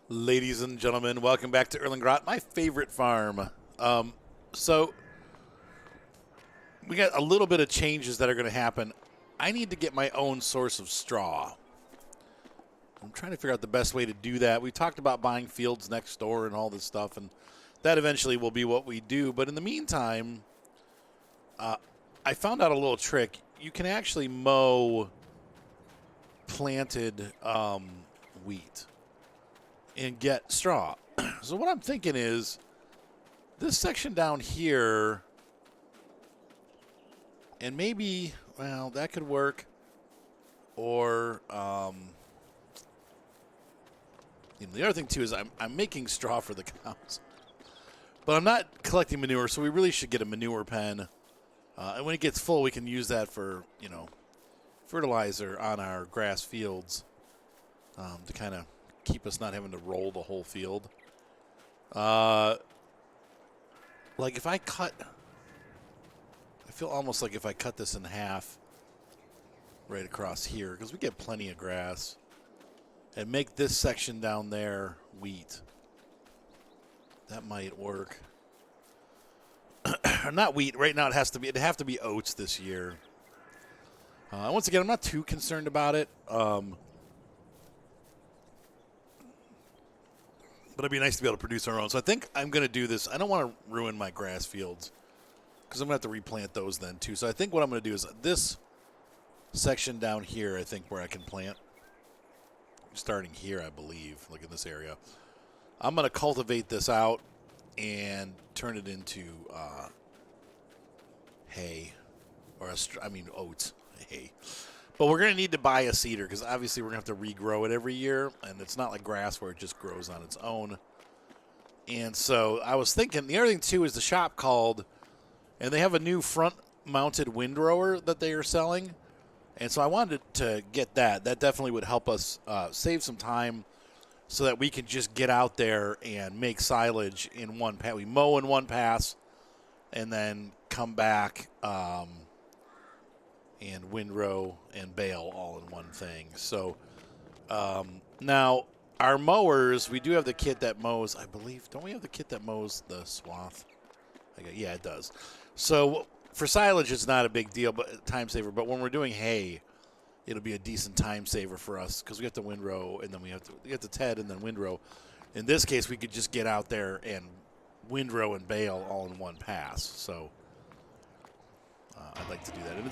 Ladies and gentlemen, welcome back to Erlengrot, my favorite farm. So we got a little bit of changes that are going to happen. I need to get my own source of straw. I'm trying to figure out the best way to do that. We talked about buying fields next door and all this stuff, and that eventually will be what we do. But in the meantime, I found out a little trick. You can actually mow planted wheat and get straw. So what I'm thinking is this section down here, and maybe, well, that could work. Or the other thing too is I'm making straw for the cows, but I'm not collecting manure, so we really should get a manure pen. And when it gets full, we can use that for fertilizer on our grass fields to kind of keep us not having to roll the whole field. Like if I feel almost like if I cut this in half right across here, because we get plenty of grass, and make this section down there wheat. That might work. Not wheat. Right now it'd have to be oats this year. Once again, I'm not too concerned about it. But it'd be nice to be able to produce our own. So I think I'm going to do this. I don't want to ruin my grass fields because I'm going to have to replant those then too. So I think what I'm going to do is this section down here, I think, where I can plant. Starting here, I believe, like in this area. I'm going to cultivate this out and turn it into hay. Oats. Hay. But we're going to need to buy a seeder because obviously we're going to have to regrow it every year. And it's not like grass where it just grows on its own. And so I was thinking, the other thing too is the shop called, and they have a new front-mounted windrower that they are selling. And so I wanted to get that. That definitely would help us save some time so that we can just get out there and make silage in one pass. We mow in one pass and then come back and windrow and bale all in one thing. So now our mowers, we do have the kit that mows, I believe. Don't we have the kit that mows the swath? Yeah, it does. So for silage, it's not a big deal, but time saver. But when we're doing hay, it'll be a decent time saver for us because we have to windrow and then we have to ted and then windrow. In this case, we could just get out there and windrow and bale all in one pass. So I'd like to do that. And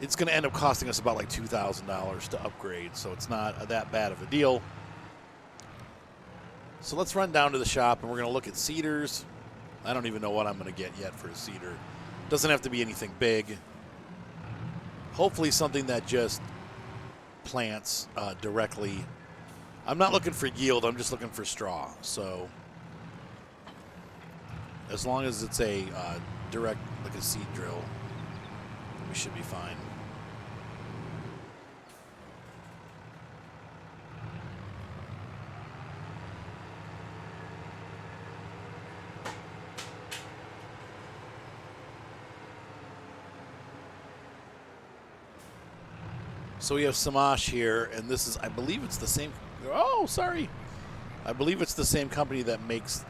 it's going to end up costing us about like $2,000 to upgrade, so it's not that bad of a deal. So let's run down to the shop and we're going to look at seeders. I don't even know what I'm going to get yet for a seeder. Doesn't have to be anything big. Hopefully something that just plants directly. I'm not looking for yield. I'm just looking for straw. So as long as it's a direct, like a seed drill, we should be fine. So we have Samash here, and this is, I believe it's the same. Oh, sorry. I believe it's the same company that makes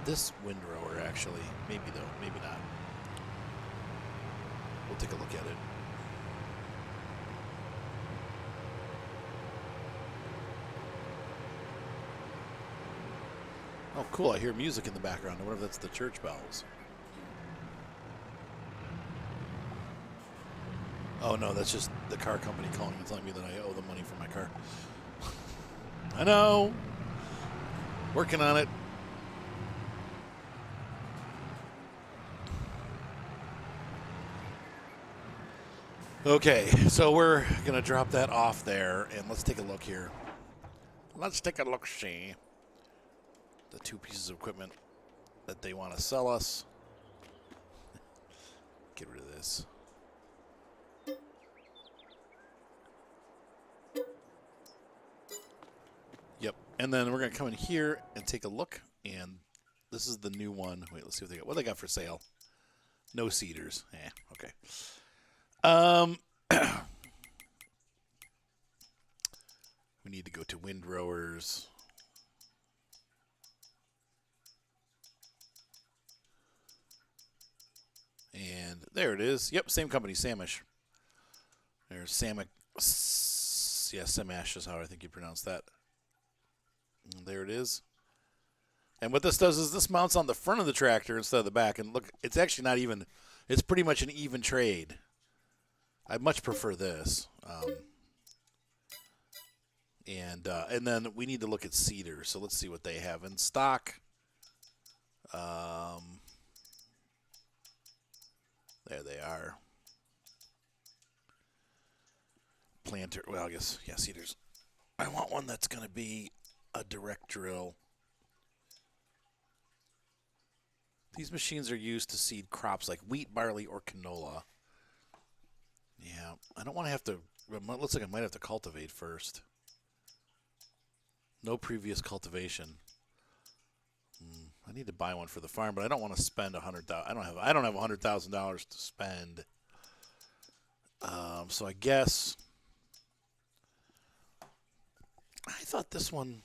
this windrower, actually. Maybe, though. Maybe not. We'll take a look at it. Oh, cool. I hear music in the background. I wonder if that's the church bells. Oh, no, that's just the car company calling and telling me that I owe them money for my car. I know. Working on it. Okay, so we're going to drop that off there, and let's take a look here. Let's take a look-see. The two pieces of equipment that they want to sell us. Get rid of this. Yep. And then we're going to come in here and take a look. And this is the new one. Wait, let's see what they got for sale. No cedars. Okay. We We need to go to windrowers. And there it is. Yep, same company, Samish. There's Samick. Yeah, Samash is how I think you pronounce that. And there it is. And what this does is this mounts on the front of the tractor instead of the back. And look, it's actually not even. It's pretty much an even trade. I much prefer this. And then we need to look at cedar. So let's see what they have in stock. There they are. Planter. Well, I guess, yeah, cedars. I want one that's going to be a direct drill. These machines are used to seed crops like wheat, barley, or canola. Yeah, I don't want to have to. It looks like I might have to cultivate first. No previous cultivation. I need to buy one for the farm, but I don't want to spend $100,000. I don't have $100,000 to spend. So I guess I thought this one.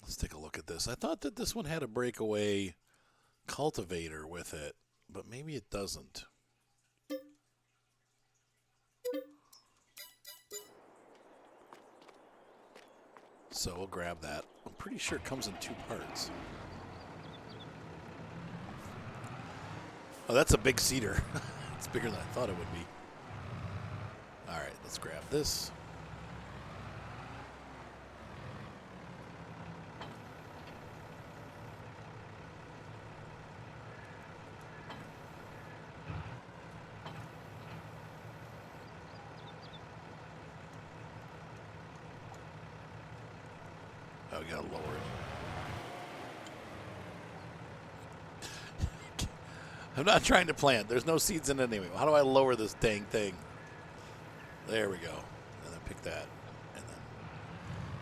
Let's take a look at this. I thought that this one had a breakaway cultivator with it, but maybe it doesn't. So we'll grab that. I'm pretty sure it comes in 2 parts. Oh, that's a big cedar. It's bigger than I thought it would be. All right, let's grab this. Oh, we gotta lower it. I'm not trying to plant. There's no seeds in it anyway. How do I lower this dang thing? There we go. And then pick that. And then,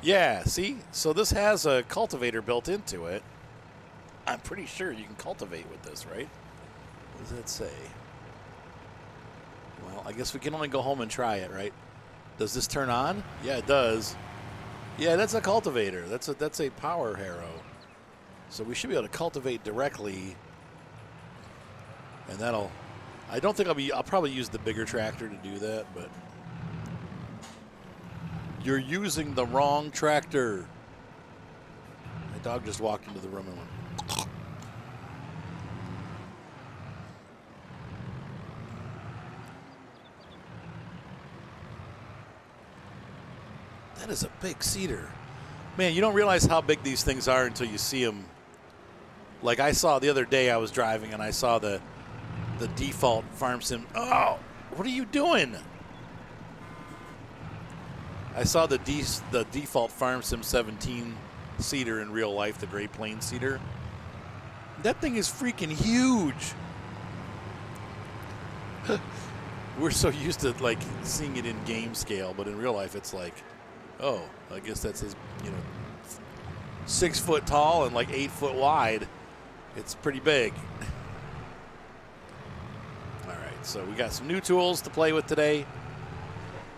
yeah, see? So this has a cultivator built into it. I'm pretty sure you can cultivate with this, right? What does that say? Well, I guess we can only go home and try it, right? Does this turn on? Yeah, it does. Yeah, that's a cultivator. That's a power harrow. So we should be able to cultivate directly. And that'll. I don't think I'll probably use the bigger tractor to do that, but you're using the wrong tractor. My dog just walked into the room and went. That is a big cedar. Man, you don't realize how big these things are until you see them. Like I saw the other day, I was driving and I saw the default farm sim. Oh, what are you doing? I saw the default farm sim 17 cedar in real life, the Great Plains cedar. That thing is freaking huge. We're so used to like seeing it in game scale, but in real life, it's like, oh, I guess that's his, 6 foot tall and like 8 foot wide. It's pretty big. All right, so we got some new tools to play with today.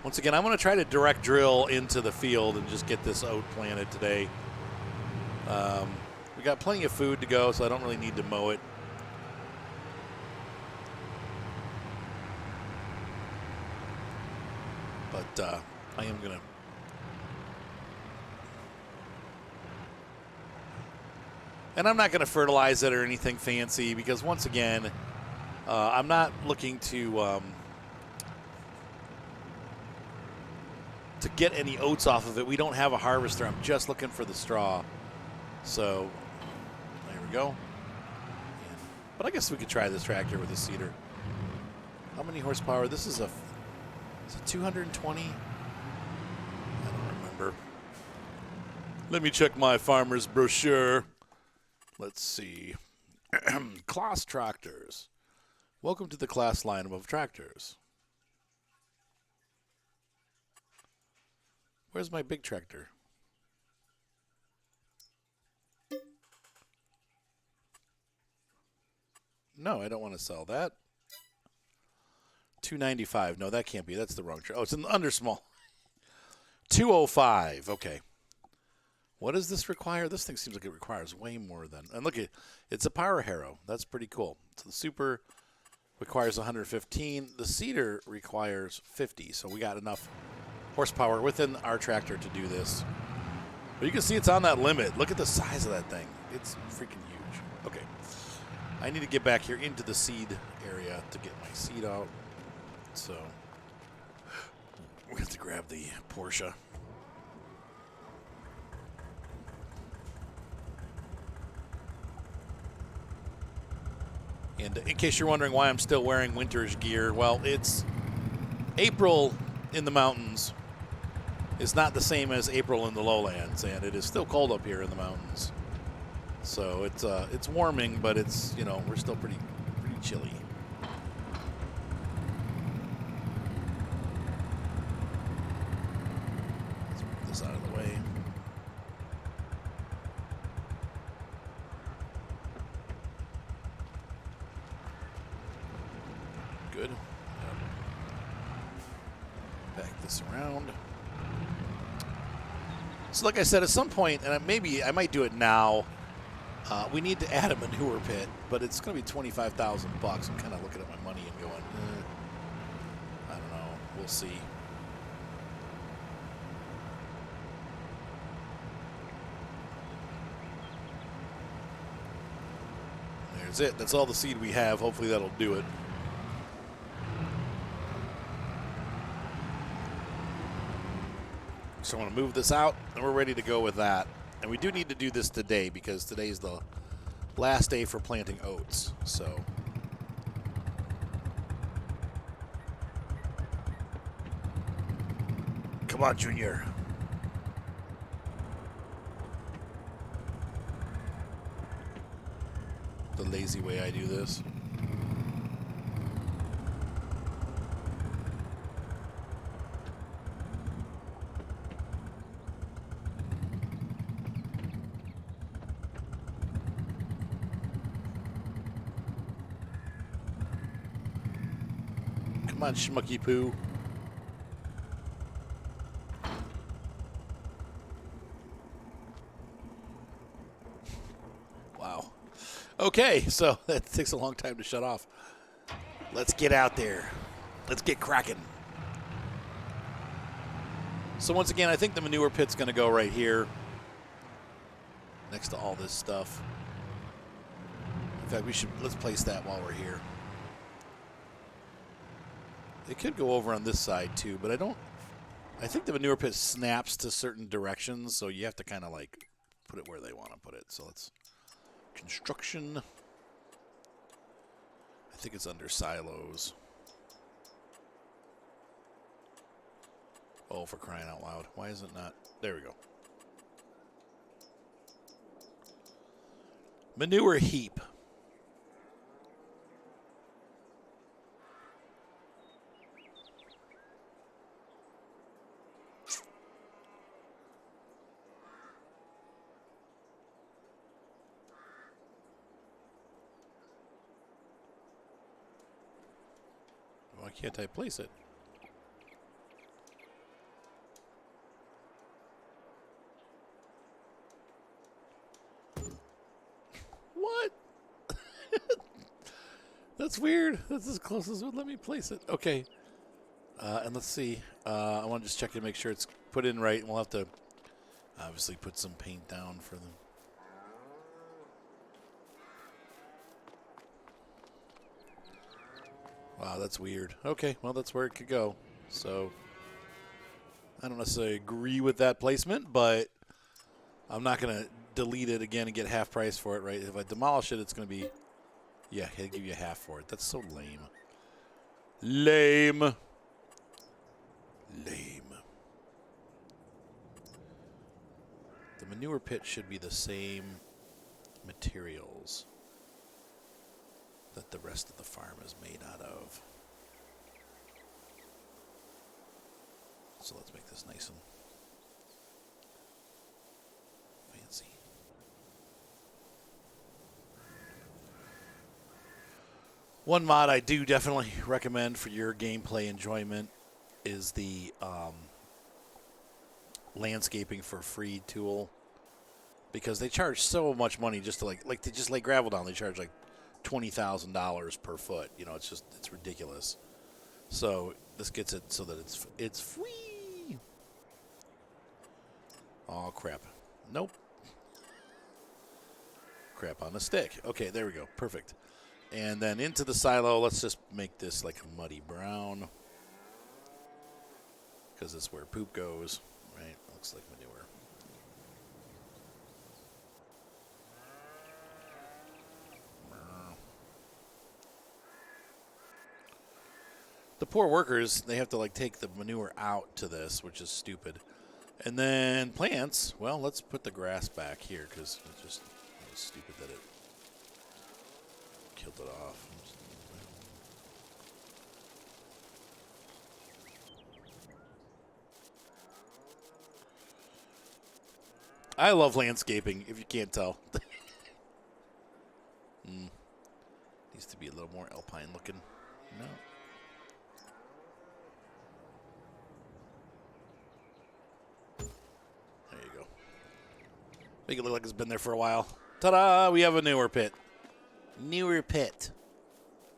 Once again, I'm going to try to direct drill into the field and just get this oat planted today. We got plenty of food to go, so I don't really need to mow it. But I am going to. And I'm not going to fertilize it or anything fancy because, once again, I'm not looking to get any oats off of it. We don't have a harvester. I'm just looking for the straw. So there we go. But I guess we could try this tractor with a cedar. How many horsepower? This is a 220? I don't remember. Let me check my farmer's brochure. Let's see. Class tractors. Welcome to the class line of tractors. Where's my big tractor? No, I don't want to sell that. 295. No, that can't be. That's the wrong trade. Oh, it's an under small. 205. Okay. What does this require? This thing seems like it requires way more than. And look, it's a power harrow. That's pretty cool. So the super requires 115. The seeder requires 50. So we got enough horsepower within our tractor to do this. But you can see it's on that limit. Look at the size of that thing. It's freaking huge. Okay. I need to get back here into the seed area to get my seed out. So we're going to have to grab the Porsche. And in case you're wondering why I'm still wearing winter's gear, well, it's April in the mountains. It's not the same as April in the lowlands, and it is still cold up here in the mountains. So it's warming, but it's, you know, we're still pretty chilly. Let's move this out of the way. Good. Back this around. So like I said, at some point, and maybe I might do it now, we need to add a manure pit, but it's going to be $25,000. I'm kind of looking at my money and going, I don't know. We'll see. There's it. That's all the seed we have. Hopefully that'll do it. So I'm going to move this out, and we're ready to go with that. And we do need to do this today because today's the last day for planting oats. So come on, Junior. The lazy way I do this. Come on, Schmucky Poo. Wow. Okay, so that takes a long time to shut off. Let's get out there. Let's get cracking. So once again, I think the manure pit's going to go right here next to all this stuff. In fact, let's place that while we're here. It could go over on this side too, but I think the manure pit snaps to certain directions, so you have to kind of like put it where they want to put it. So let's construction. I think it's under silos. Oh, for crying out loud. Why is it not? There we go. Manure heap. Why can't I place it? What? That's weird. That's as close as it would let me place it. Okay. And let's see. I want to just check to make sure it's put in right. And we'll have to obviously put some paint down for them. Wow, that's weird. Okay, well, that's where it could go. So I don't necessarily agree with that placement, but I'm not going to delete it again and get half price for it, right? If I demolish it, it's going to be, yeah, he'll give you half for it. That's so lame. Lame. Lame. The manure pit should be the same materials that the rest of the farm is made out of. So let's make this nice and fancy. One mod I do definitely recommend for your gameplay enjoyment is the landscaping for free tool, because they charge so much money just to like to just lay gravel down. They charge like $20,000 per foot. You know, it's ridiculous. So this gets it so that it's free. Oh crap! Nope. Crap on the stick. Okay, there we go. Perfect. And then into the silo. Let's just make this like a muddy brown, because that's where poop goes. Right? Looks like manure. The poor workers, they have to like take the manure out to this, which is stupid. And then plants, well, let's put the grass back here because it was stupid that it killed it off. I love landscaping, if you can't tell. Needs to be a little more alpine looking. No. There you go. Make it look like it's been there for a while. Ta-da! We have a newer pit. Newer pit.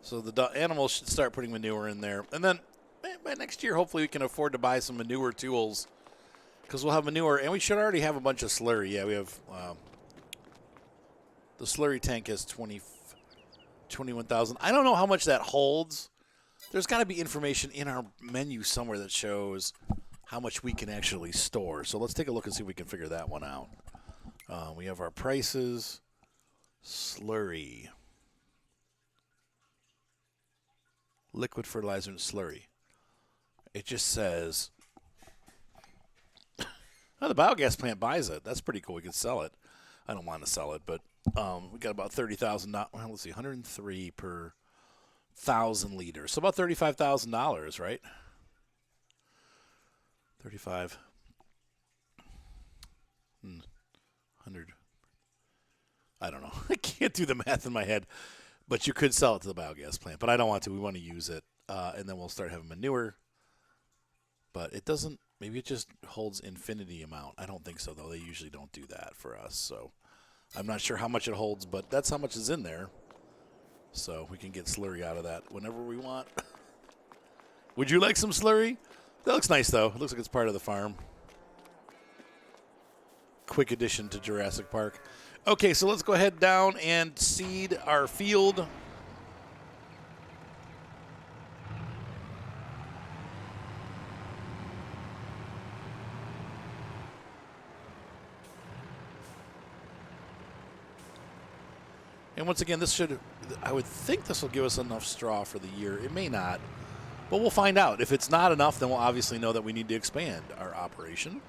So the animals should start putting manure in there. And then by next year, hopefully we can afford to buy some manure tools, because we'll have manure, and we should already have a bunch of slurry. Yeah, we have the slurry tank has 21,000. I don't know how much that holds. There's got to be information in our menu somewhere that shows how much we can actually store. So let's take a look and see if we can figure that one out. We have our prices. Slurry. Liquid fertilizer and slurry. It just says, oh, the biogas plant buys it. That's pretty cool. We could sell it. I don't want to sell it, but we got about 30,000. Well, let's see, 103 per 1,000 liters. So about $35,000, right? 35. 100. I don't know. I can't do the math in my head. But you could sell it to the biogas plant. But I don't want to. We want to use it. And then we'll start having manure. But it doesn't. Maybe it just holds infinity amount. I don't think so, though. They usually don't do that for us. So I'm not sure how much it holds, but that's how much is in there. So we can get slurry out of that whenever we want. Would you like some slurry? That looks nice, though. It looks like it's part of the farm. Quick addition to Jurassic Park. Okay, so let's go ahead down and seed our field. And once again, I would think this will give us enough straw for the year. It may not, but we'll find out. If it's not enough, then we'll obviously know that we need to expand our operation.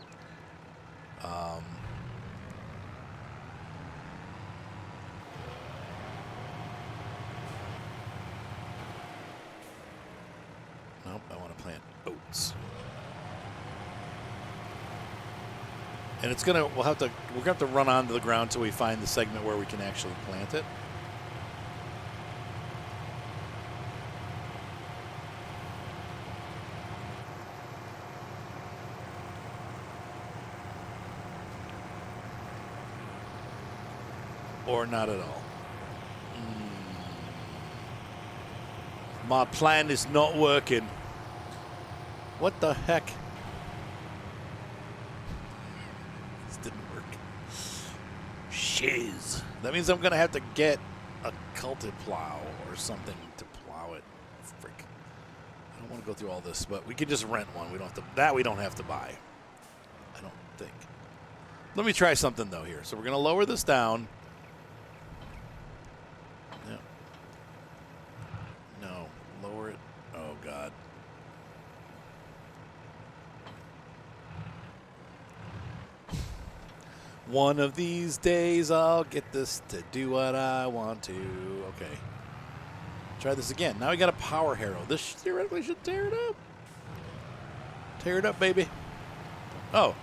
Nope, I want to plant oats. And we're gonna have to run onto the ground till we find the segment where we can actually plant it. Or not at all. My plan is not working. What the heck? This didn't work. Shiz. That means I'm going to have to get a Cultiplow or something to plow it. Frick. I don't want to go through all this, but we can just rent one. We don't have to buy. I don't think. Let me try something, though, here. So we're going to lower this down. No. Lower it. Oh, God. One of these days I'll get this to do what I want to. Okay. Try this again. Now we got a power harrow. This theoretically should tear it up. Tear it up, baby. Oh.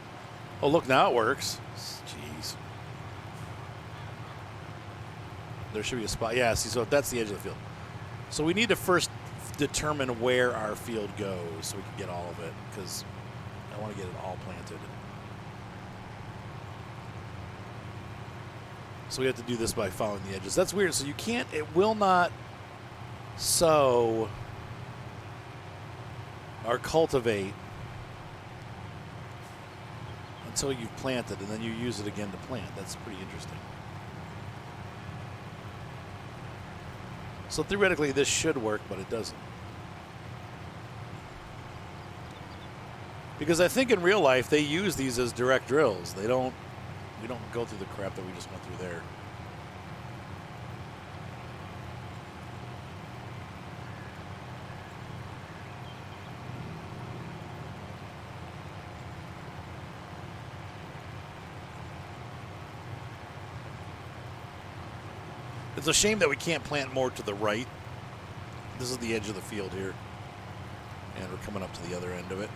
Oh, look, now it works. Jeez. There should be a spot. Yeah, see, so that's the edge of the field. So we need to first determine where our field goes so we can get all of it, because I want to get it all planted. So we have to do this by following the edges. That's weird. So you can't, it will not sow or cultivate until you've planted, and then you use it again to plant. That's pretty interesting. So theoretically this should work, but it doesn't. Because I think in real life they use these as direct drills. We don't go through the crap that we just went through there. It's a shame that we can't plant more to the right. This is the edge of the field here. And we're coming up to the other end of it.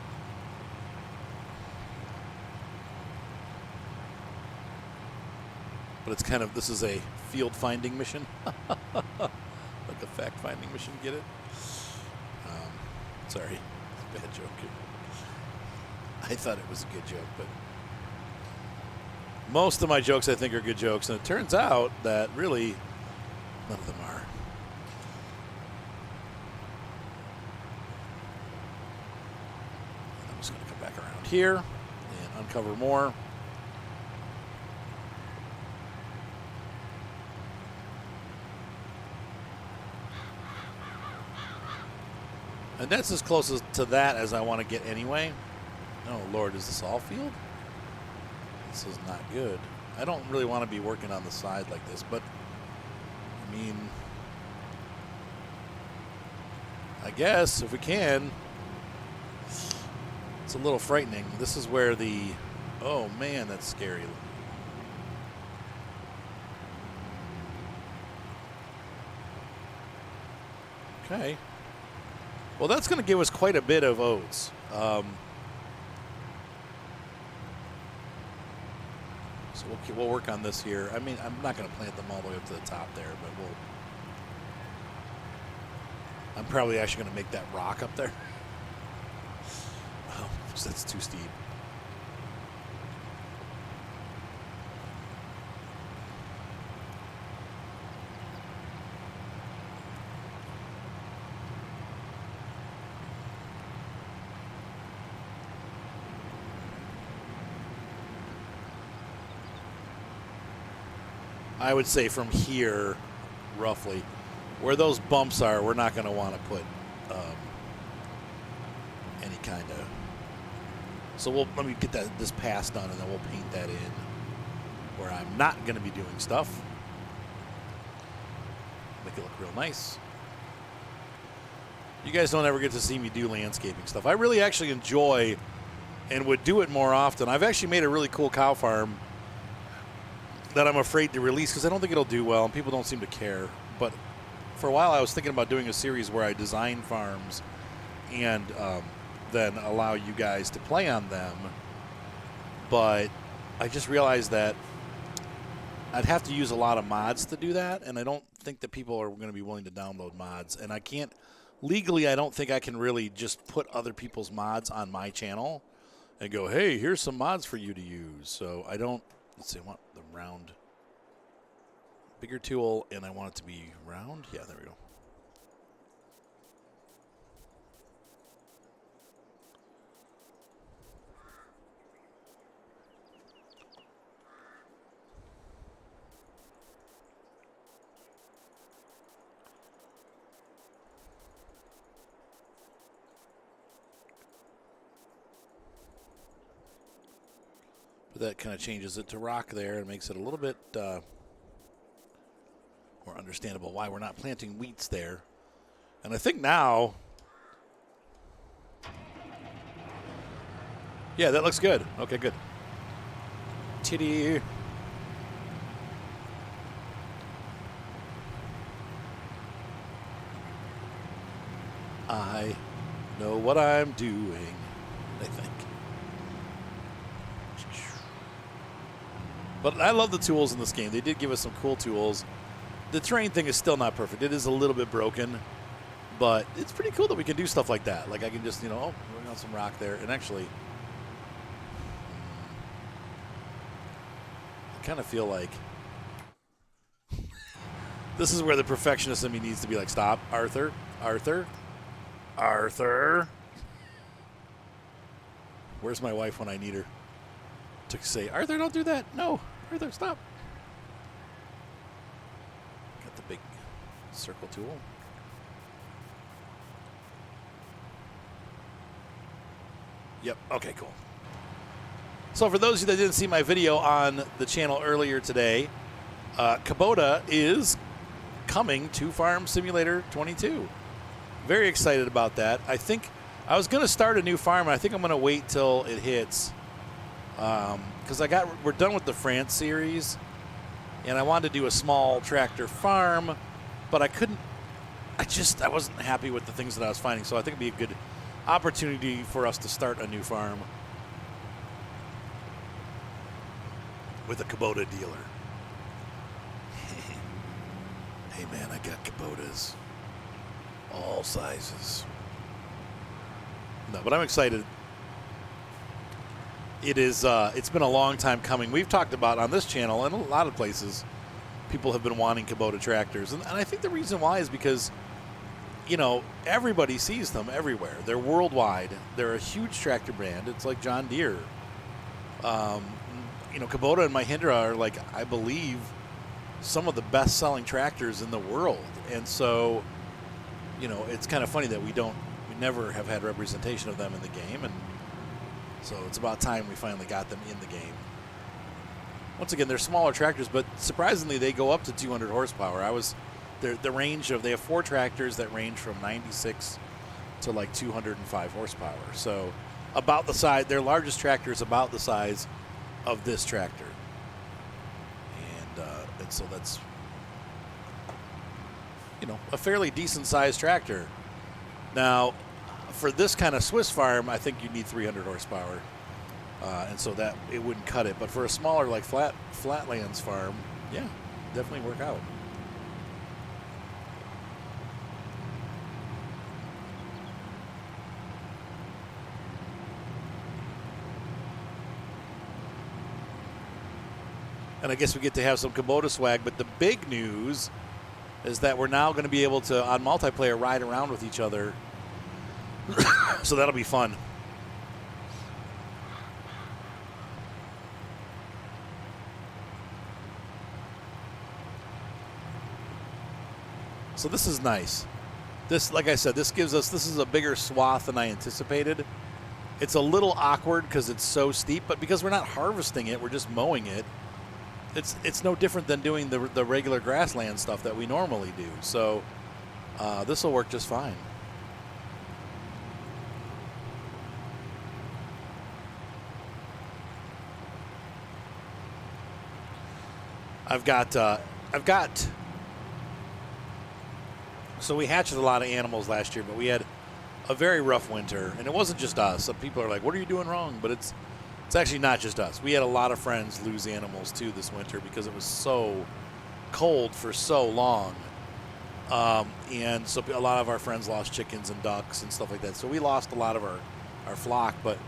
But it's kind of, this is a field finding mission. Like a fact finding mission, get it? Sorry, bad joke. I thought it was a good joke, but most of my jokes I think are good jokes, and it turns out that really none of them are. I'm just going to come back around here and uncover more. And that's as close as to that as I want to get anyway. Oh, Lord, is this all field? This is not good. I don't really want to be working on the side like this, but, I mean, I guess if we can. It's a little frightening. This is where the, oh, man, that's scary. Okay. Well, that's going to give us quite a bit of oats. So we'll work on this here. I mean, I'm not going to plant them all the way up to the top there, but I'm probably actually going to make that rock up there. Oh, that's too steep. I would say from here, roughly, where those bumps are, we're not going to want to put any kind of. So let me get this pass done, and then we'll paint that in where I'm not going to be doing stuff. Make it look real nice. You guys don't ever get to see me do landscaping stuff. I really actually enjoy and would do it more often. I've actually made a really cool cow farm that I'm afraid to release because I don't think it'll do well, and people don't seem to care. But for a while, I was thinking about doing a series where I design farms and then allow you guys to play on them. But I just realized that I'd have to use a lot of mods to do that, and I don't think that people are going to be willing to download mods. And I can't, legally, I don't think I can really just put other people's mods on my channel and go, hey, here's some mods for you to use. So I don't. Let's see, I want the round, bigger tool, and I want it to be round. Yeah, there we go. But that kind of changes it to rock there and makes it a little bit more understandable why we're not planting wheats there. And I think now, yeah, that looks good. Okay, good. Titty. I know what I'm doing, I think. But I love the tools in this game. They did give us some cool tools. The terrain thing is still not perfect. It is a little bit broken. But it's pretty cool that we can do stuff like that. Like I can just, oh, bring on some rock there. And actually, I kind of feel like this is where the perfectionist in me needs to be like, stop, Arthur. Where's my wife when I need her? To say, Arthur, don't do that. No, Arthur, stop. Got the big circle tool. Yep, okay, cool. So for those of you that didn't see my video on the channel earlier today, Kubota is coming to Farm Simulator 22. Very excited about that. I think I was going to start a new farm, and I think I'm going to wait till it hits. Because we're done with the France series, and I wanted to do a small tractor farm, but I wasn't happy with the things that I was finding, so I think it'd be a good opportunity for us to start a new farm with a Kubota dealer. Hey man, I got Kubotas, all sizes. No, but I'm excited. It's been a long time coming. We've talked about on this channel and a lot of places, people have been wanting Kubota tractors. And I think the reason why is because, everybody sees them everywhere. They're worldwide. They're a huge tractor brand. It's like John Deere. Kubota and Mahindra are, like, I believe, some of the best-selling tractors in the world. And so, it's kind of funny that we never have had representation of them in the game. And so it's about time we finally got them in the game. Once again, they're smaller tractors, but surprisingly, they go up to 200 horsepower. They have 4 tractors that range from 96 to like 205 horsepower. So about the size, their largest tractor is about the size of this tractor. And so that's, a fairly decent sized tractor. Now, for this kind of Swiss farm, I think you need 300 horsepower. And so that it wouldn't cut it. But for a smaller, like flatlands farm, yeah, definitely work out. And I guess we get to have some Kubota swag. But the big news is that we're now going to be able to, on multiplayer, ride around with each other. So that'll be fun. So this is nice. Like I said, this is a bigger swath than I anticipated. It's a little awkward because it's so steep, but because we're not harvesting it, we're just mowing it. It's no different than doing the regular grassland stuff that we normally do. So this will work just fine. So we hatched a lot of animals last year, but we had a very rough winter, and it wasn't just us. Some people are like, what are you doing wrong? But it's actually not just us. We had a lot of friends lose animals too this winter because it was so cold for so long. And so a lot of our friends lost chickens and ducks and stuff like that. So we lost a lot of our flock, but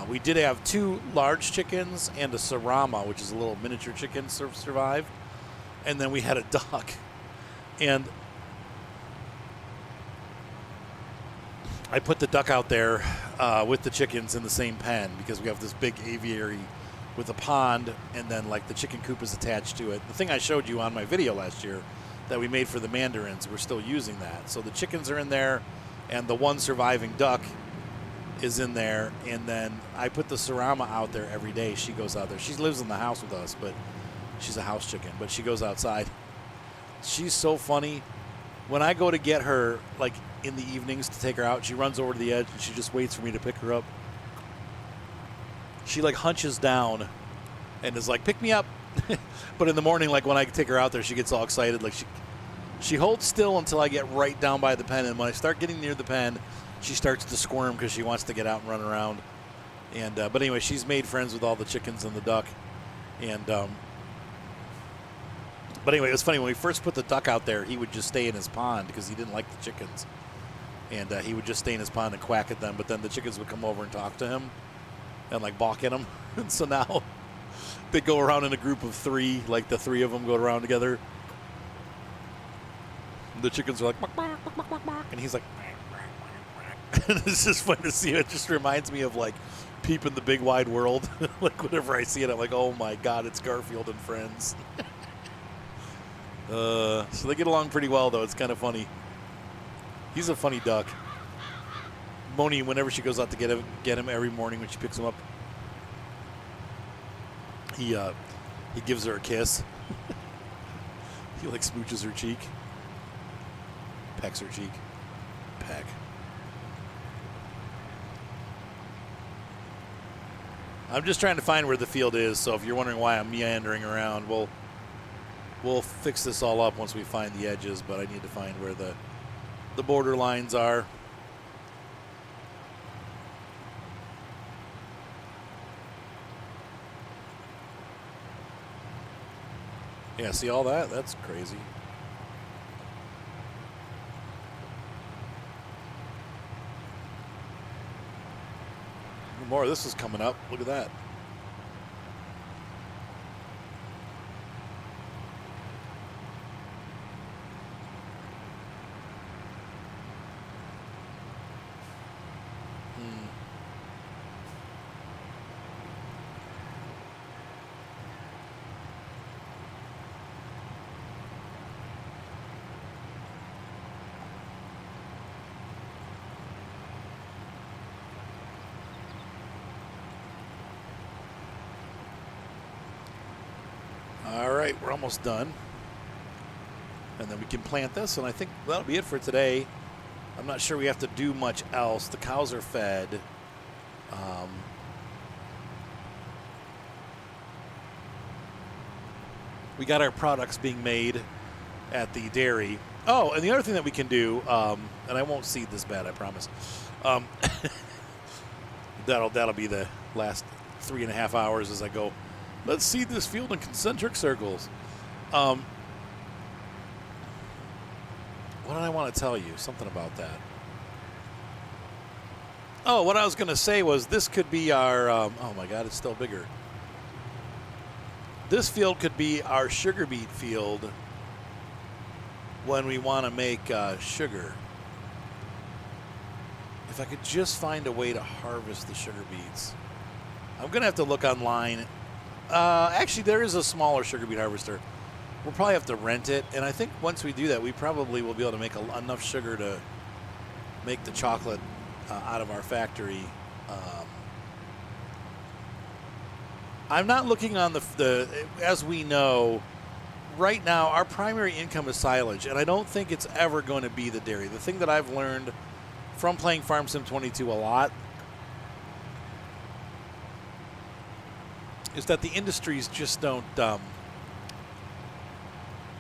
we did have 2 large chickens and a Sarama, which is a little miniature chicken, survived. And then we had a duck. And I put the duck out there with the chickens in the same pen because we have this big aviary with a pond, and then like the chicken coop is attached to it. The thing I showed you on my video last year that we made for the mandarins, we're still using that. So the chickens are in there, and the one surviving duck is in there, and then I put the Sarama out there every day. She goes out there. She lives in the house with us, but she's a house chicken, but she goes outside. She's so funny. When I go to get her, like in the evenings to take her out, she runs over to the edge and she just waits for me to pick her up. She like hunches down and is like, pick me up. But in the morning, like when I take her out there, she gets all excited. Like she holds still until I get right down by the pen. And when I start getting near the pen, she starts to squirm because she wants to get out and run around. And but anyway, she's made friends with all the chickens and the duck. And But anyway, it was funny. When we first put the duck out there, he would just stay in his pond because he didn't like the chickens. And he would just stay in his pond and quack at them. But then the chickens would come over and talk to him and, like, balk at him. And so now they go around in a group of 3. Like, the 3 of them go around together. The chickens are like, bark, bark, bark, bark, bark, and he's like, and it's just fun to see. It just reminds me of, like, Peep in the Big Wide World. Like, whenever I see it, I'm like, oh my God, it's Garfield and friends. So they get along pretty well, though. It's kind of funny. He's a funny duck. Moni, whenever she goes out to get him every morning when she picks him up, he gives her a kiss. He, like, smooches her cheek. Pecks her cheek. Peck. I'm just trying to find where the field is, so if you're wondering why I'm meandering around, we'll fix this all up once we find the edges, but I need to find where the border lines are. Yeah, see all that? That's crazy. More of this is coming up. Look at that. All right, we're almost done. And then we can plant this, and I think that'll be it for today. I'm not sure we have to do much else. The cows are fed. We got our products being made at the dairy. Oh, and the other thing that we can do, and I won't seed this bad, I promise. That'll be the last 3.5 hours as I go, let's seed this field in concentric circles. What did I want to tell you? Something about that. Oh, what I was going to say was this could be our, oh my God, it's still bigger. This field could be our sugar beet field when we want to make sugar. If I could just find a way to harvest the sugar beets. I'm going to have to look online. Actually, there is a smaller sugar beet harvester. We'll probably have to rent it, and I think once we do that, we probably will be able to make enough sugar to make the chocolate out of our factory. I'm not looking on the as we know, right now our primary income is silage, and I don't think it's ever going to be the dairy. The thing that I've learned from playing Farm Sim 22 a lot is that the industries just don't,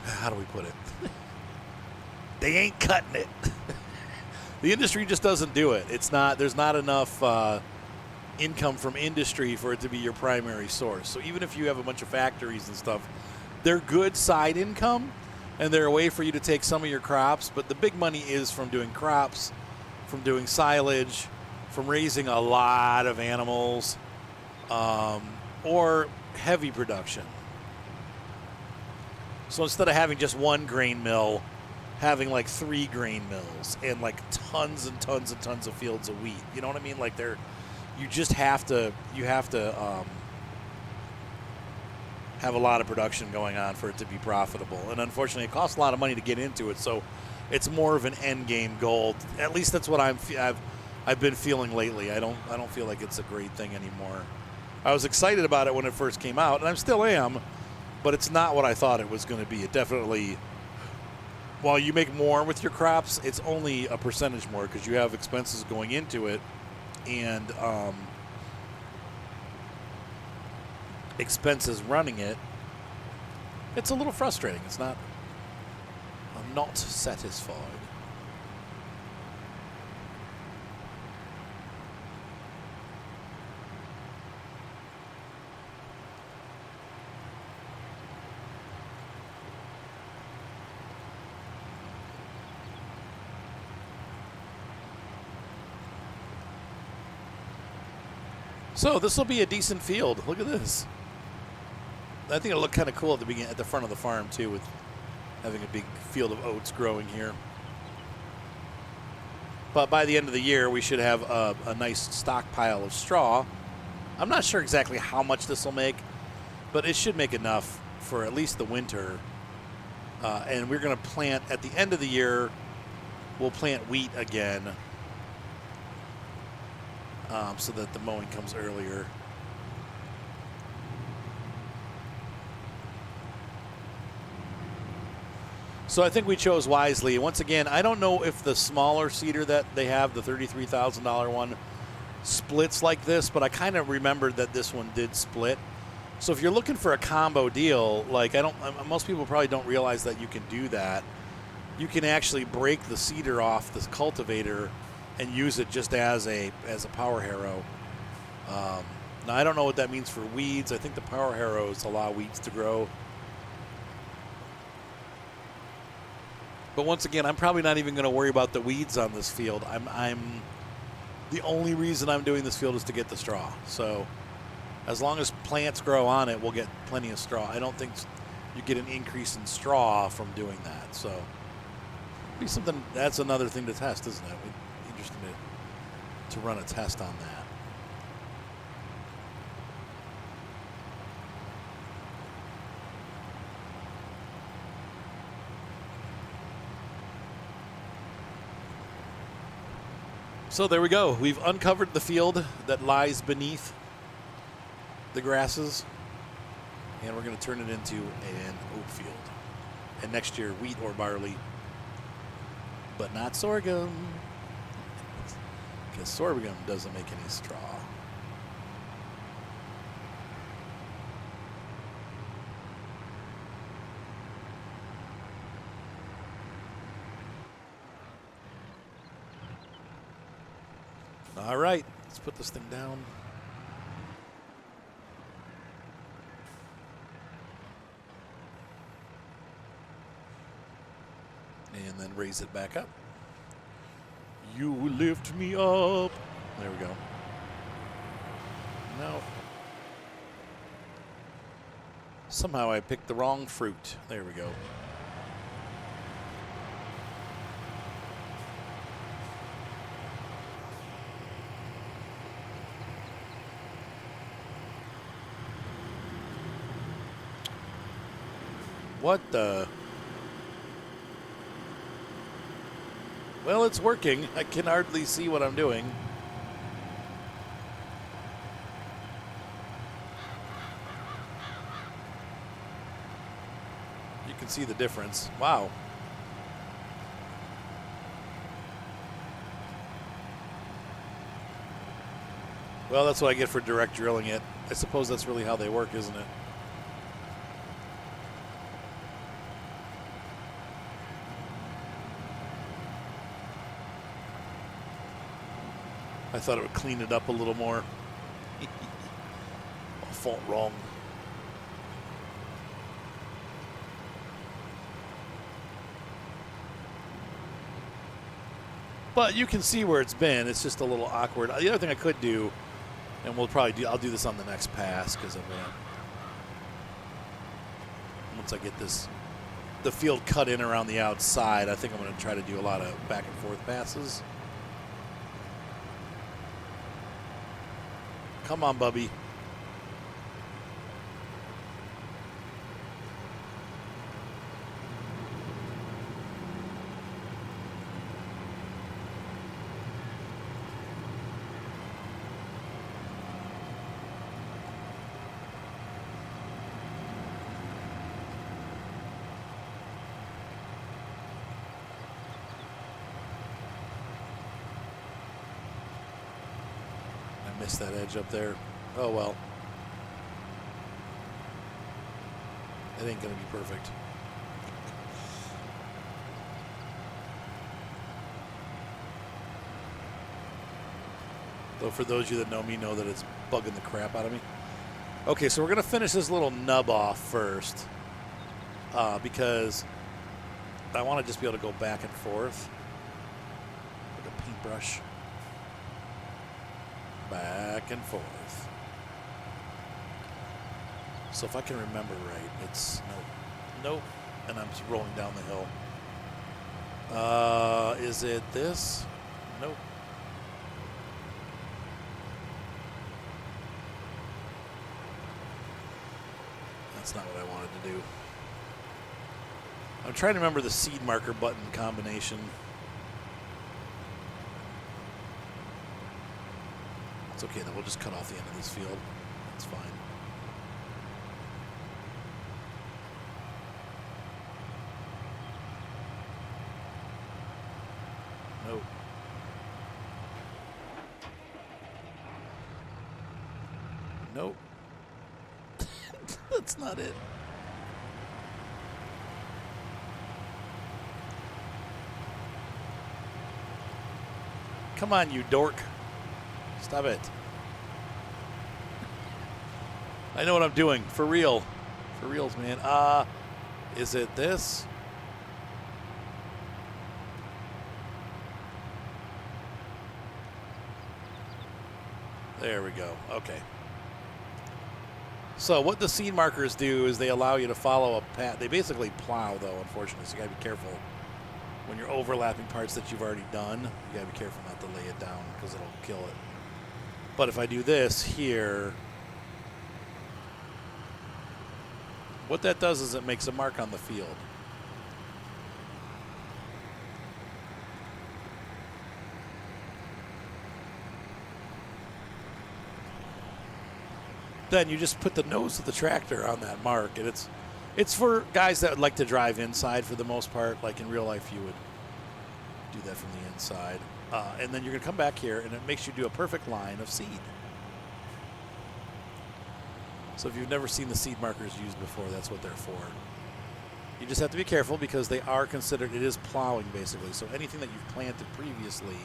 how do we put it? They ain't cutting it. The industry just doesn't do it. There's not enough income from industry for it to be your primary source. So even if you have a bunch of factories and stuff, they're good side income, and they're a way for you to take some of your crops, but the big money is from doing crops, from doing silage, from raising a lot of animals, or heavy production. So instead of having just one grain mill, having like 3 grain mills and like tons and tons and tons of fields of wheat. You know what I mean? Like you have to have a lot of production going on for it to be profitable. And unfortunately, it costs a lot of money to get into it. So it's more of an end game goal. At least that's what I've been feeling lately. I don't feel like it's a great thing anymore. I was excited about it when it first came out, and I still am, but it's not what I thought it was going to be. It definitely, while you make more with your crops, it's only a percentage more because you have expenses going into it, and expenses running it. It's a little frustrating. I'm not satisfied. So this will be a decent field. Look at this. I think it'll look kind of cool at the beginning, at the front of the farm too, with having a big field of oats growing here. But by the end of the year, we should have a nice stockpile of straw. I'm not sure exactly how much this will make, but it should make enough for at least the winter. And we're going to plant, at the end of the year, we'll plant wheat again so that the mowing comes earlier. So I think we chose wisely. Once again, I don't know if the smaller seeder that they have, the $33,000 one, splits like this, but I kind of remembered that this one did split. So if you're looking for a combo deal, like most people probably don't realize that you can do that. You can actually break the seeder off the cultivator and use it just as a power harrow. Now I don't know what that means for weeds. I think the power harrows allow weeds to grow. But once again, I'm probably not even going to worry about the weeds on this field. I'm the only reason I'm doing this field is to get the straw. So as long as plants grow on it, we'll get plenty of straw. I don't think you get an increase in straw from doing that. So be something. That's another thing to test, isn't it? It'd be interesting to run a test on that. So there we go. We've uncovered the field that lies beneath the grasses, and we're going to turn it into an oat field. And next year, wheat or barley, but not sorghum, because sorghum doesn't make any straw. All right, let's put this thing down. And then raise it back up. You lift me up. There we go. No. Somehow I picked the wrong fruit. There we go. What the? Well, it's working. I can hardly see what I'm doing. You can see the difference. Wow. Well, that's what I get for direct drilling it. I suppose that's really how they work, isn't it? I thought it would clean it up a little more. I felt wrong. But you can see where it's been. It's just a little awkward. The other thing I could do, and we'll probably do, I'll do this on the next pass because I'm gonna, once I get the field cut in around the outside, I think I'm gonna try to do a lot of back and forth passes. Come on, Bubby. Missed that edge up there. Oh well. It ain't gonna be perfect. Though for those of you that know me know that it's bugging the crap out of me. Okay, so we're gonna finish this little nub off first. Because I want to just be able to go back and forth. Like a paintbrush. back and forth. So if I can remember right, it's nope, and I'm just rolling down the hill. Is it this? Nope. That's not what I wanted to do. I'm trying to remember the seed marker button combination. It's okay, though. We'll just cut off the end of this field. That's fine. Nope. Nope. That's not it. Come on, you dork. Stop it. I know what I'm doing. For real. For reals, man. Is it this? There we go. Okay. So what the seed markers do is they allow you to follow a path. They basically plow, though, unfortunately, so you got to be careful. When you're overlapping parts that you've already done, you got to be careful not to lay it down because it'll kill it. But if I do this here, what that does is it makes a mark on the field. Then you just put the nose of the tractor on that mark, and it's for guys that would like to drive inside for the most part. Like in real life, you would do that from the inside. And then you're going to come back here, and it makes you do a perfect line of seed. So if you've never seen the seed markers used before, that's what they're for. You just have to be careful because they are considered, it is plowing basically. So anything that you've planted previously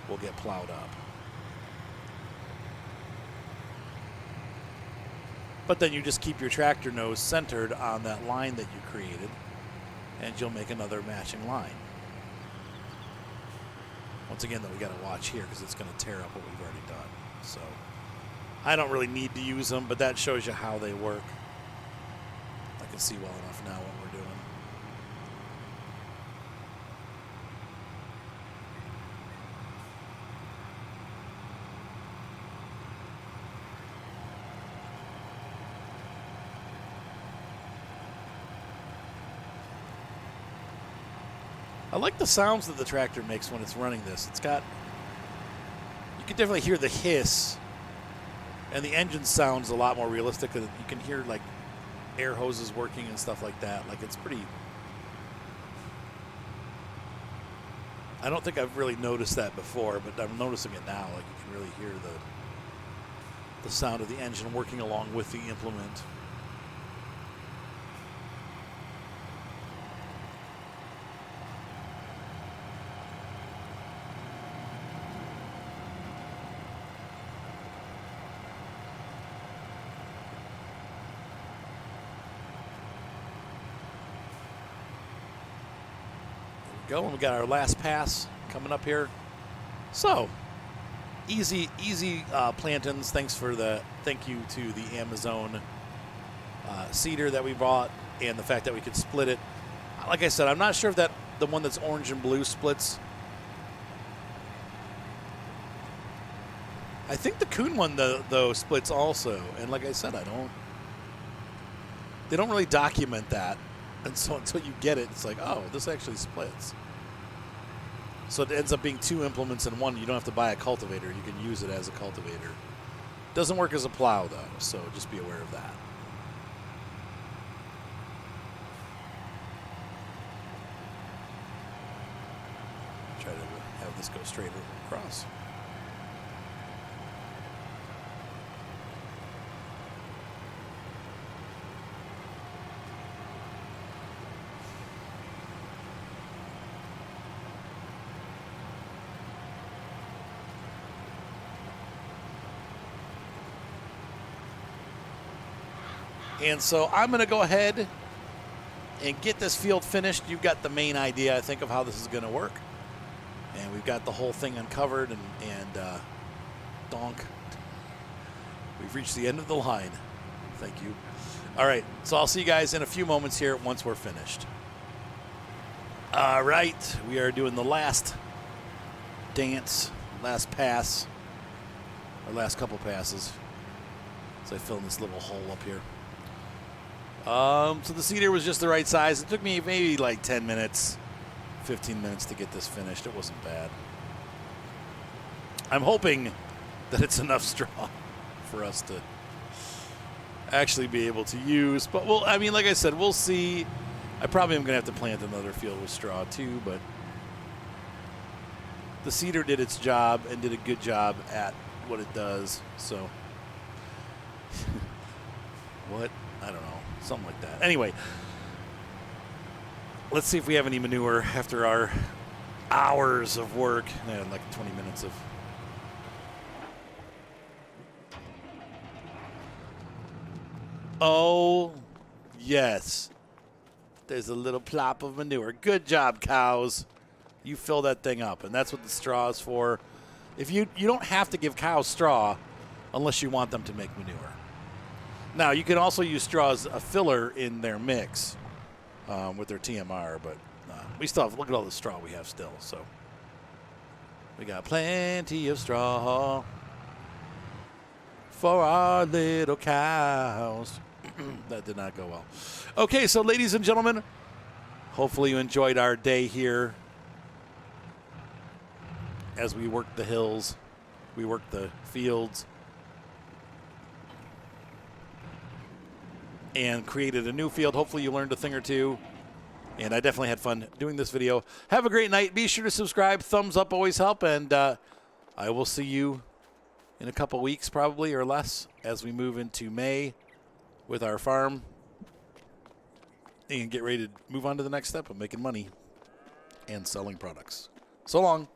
will get plowed up. But then you just keep your tractor nose centered on that line that you created, and you'll make another matching line. Once again, though, we got to watch here because it's going to tear up what we've already done. So I don't really need to use them, but that shows you how they work. I can see well enough now what we're doing. I like the sounds that the tractor makes when it's running this. It's got, you can definitely hear the hiss, and the engine sounds a lot more realistic. You can hear like air hoses working and stuff like that. Like it's pretty, I don't think I've really noticed that before, but I'm noticing it now. Like you can really hear the sound of the engine working along with the implement. Go, and we got our last pass coming up here. So easy plantings. Thank you to the Amazon seeder that we bought, and the fact that we could split it. Like I said, I'm not sure if that the one that's orange and blue splits. I think the Kuhn one though splits also, and like I said, they don't really document that. And so until you get it, it's like, oh, this actually splits. So it ends up being two implements in one. You don't have to buy a cultivator. You can use it as a cultivator. Doesn't work as a plow, though, so just be aware of that. Try to have this go straight across. And so I'm going to go ahead and get this field finished. You've got the main idea, I think, of how this is going to work. And we've got the whole thing uncovered and Donk. We've reached the end of the line. Thank you. All right, so I'll see you guys in a few moments here once we're finished. All right, we are doing the last dance, last pass, or last couple passes. So I fill in this little hole up here. So the seeder was just the right size. It took me maybe like 10 minutes, 15 minutes to get this finished. It wasn't bad. I'm hoping that it's enough straw for us to actually be able to use. But I mean, like I said, we'll see. I probably am going to have to plant another field with straw too, but the seeder did its job and did a good job at what it does. So, what? I don't know. Something like that. Anyway, let's see if we have any manure after our hours of work. Like 20 minutes of. Oh, yes. There's a little plop of manure. Good job, cows. You fill that thing up, and that's what the straw is for. If you don't have to give cows straw unless you want them to make manure. Now, you can also use straw as a filler in their mix with their TMR, but we still have, look at all the straw we have still. So we got plenty of straw for our little cows. That did not go well. Okay, so ladies and gentlemen, hopefully you enjoyed our day here as we worked the hills, we worked the fields, and created a new field. Hopefully you learned a thing or two, and I definitely had fun doing this video. Have a great night. Be sure to subscribe. Thumbs up always help, and I will see you in a couple weeks probably or less as we move into May with our farm and get ready to move on to the next step of making money and selling products. So long.